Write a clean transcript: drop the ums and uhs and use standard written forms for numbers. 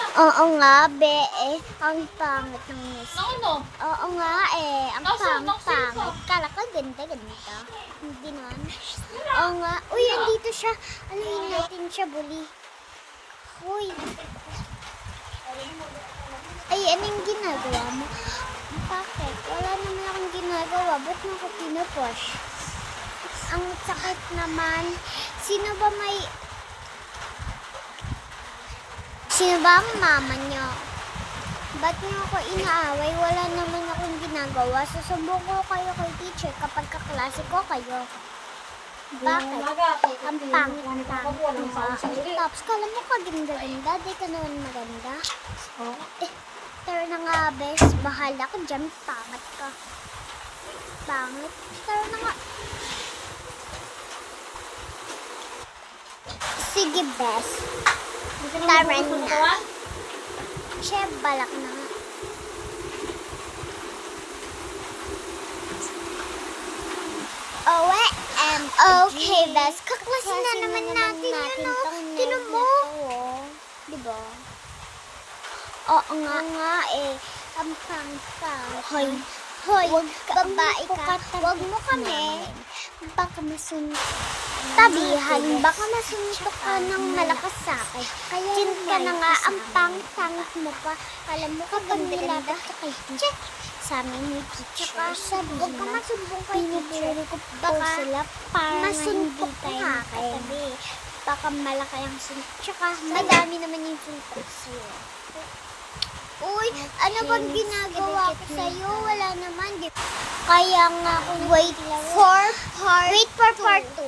Oo nga, be, ang pangit ng miss. Ano? Oo nga, ang Nasa- pangit. Kala ko ganda. Hindi naman. Oo nga. Uy, andito siya. Aluhin natin siya, buli. Uy. Ay, anong ginagawa mo? Bakit? Wala naman akong ginagawa. Ba't mo ako pinupush? Ang sakit naman. Sino ba ang mama niyo? Ba't niyo ako inaaway? Wala naman akong ginagawa. Susumbong ko kayo kay teacher kapag kaklase ko kayo. Bakit? Ang pangit mo. Tapos kala mo kaganda-ganda. Di ka naman maganda. Tara na nga, bes. Bahala ka dyan. Pangit ka. Pangit. Tara na nga. Sige, bes. Tara na. Siya, balak na nga. Okay, bes. Kaklase na naman natin yun, no? Tinan mo. Diba? Oo nga, Ang pang. Hoy, babae ka. Huwag mo kami. Baka tabihan. Baka masuntok ka ng malakas sa akin. Diyan ka na nga. Ang pangit mo pa. Alam mo kapag nilabas ka kay teacher. Sa amin ni teacher. Huwag ka masumbong kay teacher. Baka masuntok ka katabi. Baka malaki ang suntok. Tsaka madami naman yung suntok sa'yo. Uy, ano bang ginagawa ko sa'yo? Wala naman. Kaya nga, wait for part 2.